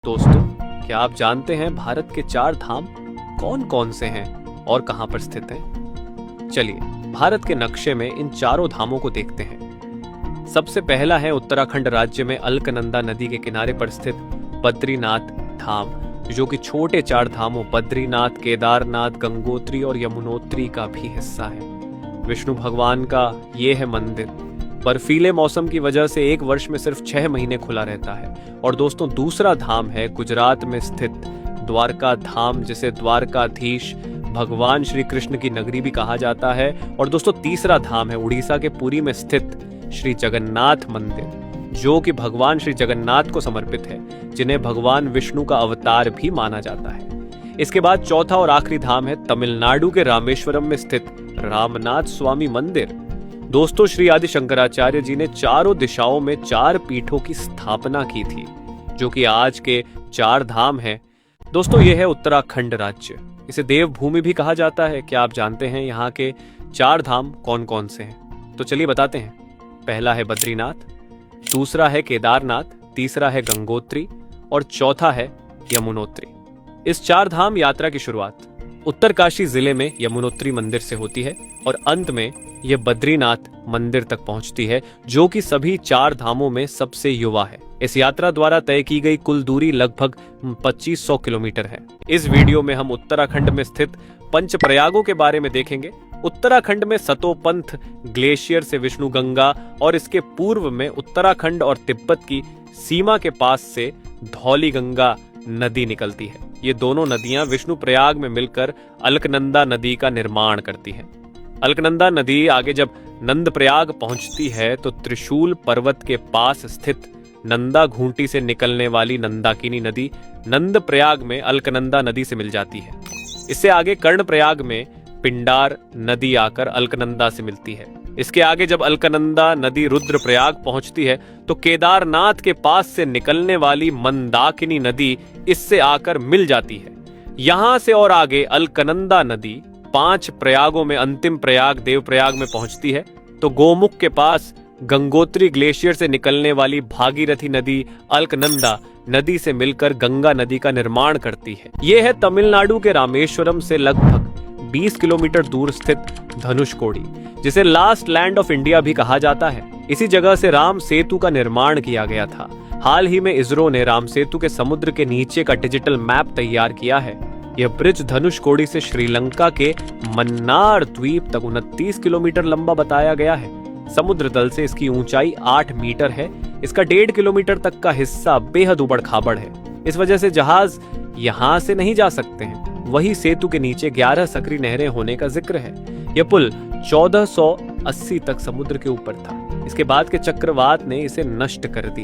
दोस्तों, क्या आप जानते हैं भारत के 4 धाम कौन कौन से हैं और कहां पर स्थित हैं? चलिए भारत के नक्शे में इन चारों धामों को देखते हैं। सबसे पहला है उत्तराखंड राज्य में अलकनंदा नदी के किनारे पर स्थित बद्रीनाथ धाम, जो कि छोटे 4 धामों बद्रीनाथ, केदारनाथ, गंगोत्री और यमुनोत्री का भी हिस्सा है। विष्णु भगवान का ये है मंदिर। बर्फीले मौसम की वजह से एक वर्ष में सिर्फ 6 महीने खुला रहता है। और दोस्तों, दूसरा धाम है गुजरात में स्थित द्वारका धाम, जिसे द्वारकाधीश भगवान श्री कृष्ण की नगरी भी कहा जाता है। और दोस्तों, तीसरा धाम है उड़ीसा के पुरी में स्थित श्री जगन्नाथ मंदिर, जो कि भगवान श्री जगन्नाथ को समर्पित है, जिन्हें भगवान विष्णु का अवतार भी माना जाता है। इसके बाद चौथा और आखिरी धाम है तमिलनाडु के रामेश्वरम में स्थित रामनाथ स्वामी मंदिर। दोस्तों, श्री आदि शंकराचार्य जी ने चारों दिशाओं में 4 पीठों की स्थापना की थी, जो कि आज के 4 धाम हैं। दोस्तों, यह है उत्तराखंड राज्य। इसे देवभूमि भी कहा जाता है। क्या आप जानते हैं यहाँ के 4 धाम कौन कौन से हैं? तो चलिए बताते हैं। पहला है बद्रीनाथ, दूसरा है केदारनाथ, तीसरा है गंगोत्री और चौथा है यमुनोत्री। इस 4 धाम यात्रा की शुरुआत उत्तरकाशी जिले में यमुनोत्री मंदिर से होती है और अंत में यह बद्रीनाथ मंदिर तक पहुंचती है, जो कि सभी 4 धामों में सबसे युवा है। इस यात्रा द्वारा तय की गई कुल दूरी लगभग 2500 किलोमीटर है। इस वीडियो में हम उत्तराखंड में स्थित पंचप्रयागों के बारे में देखेंगे। उत्तराखंड में सतोपंथ ग्लेशियर से विष्णु गंगा और इसके पूर्व में उत्तराखंड और तिब्बत की सीमा के पास से धौली गंगा नदी निकलती है। ये दोनों नदियां विष्णु प्रयाग में मिलकर अलकनंदा नदी का निर्माण करती हैं। अलकनंदा नदी आगे जब नंद प्रयाग पहुंचती है तो त्रिशूल पर्वत के पास स्थित नंदा घूंटी से निकलने वाली नंदाकिनी नदी नंद प्रयाग में अलकनंदा नदी से मिल जाती है। इससे आगे कर्ण प्रयाग में पिंडार नदी आकर अलकनंदा से मिलती है। इसके आगे जब अलकनंदा नदी रुद्रप्रयाग पहुंचती है तो केदारनाथ के पास से निकलने वाली मंदाकिनी नदी इससे आकर मिल जाती है। यहां से और आगे अलकनंदा नदी 5 प्रयागों में अंतिम प्रयाग देवप्रयाग में पहुंचती है। तो गोमुख के पास गंगोत्री ग्लेशियर से निकलने वाली भागीरथी नदी अलकनंदा नदी से मिलकर गंगा नदी का निर्माण करती है। यह है तमिलनाडु के रामेश्वरम से लगभग 20 किलोमीटर दूर स्थित धनुषकोडी, जिसे लास्ट लैंड ऑफ इंडिया भी कहा जाता है। इसी जगह से राम सेतु का निर्माण किया गया था। हाल ही में इसरो ने राम सेतु के समुद्र के नीचे का डिजिटल मैप तैयार किया है। यह ब्रिज धनुषकोडी से श्रीलंका के मन्नार द्वीप तक 29 किलोमीटर लंबा बताया गया है। समुद्र तल से इसकी ऊंचाई 8 मीटर है। इसका 1.5 किलोमीटर तक का हिस्सा बेहद उबड़ खाबड़ है। इस वजह से जहाज यहां से नहीं जा सकते हैं। वही सेतु के नीचे 11 सकरी नहरें होने का जिक्र है। यह पुल 1480 तक समुद्र के ऊपर था। इसके बाद के चक्रवात ने इसे नष्ट कर दिया।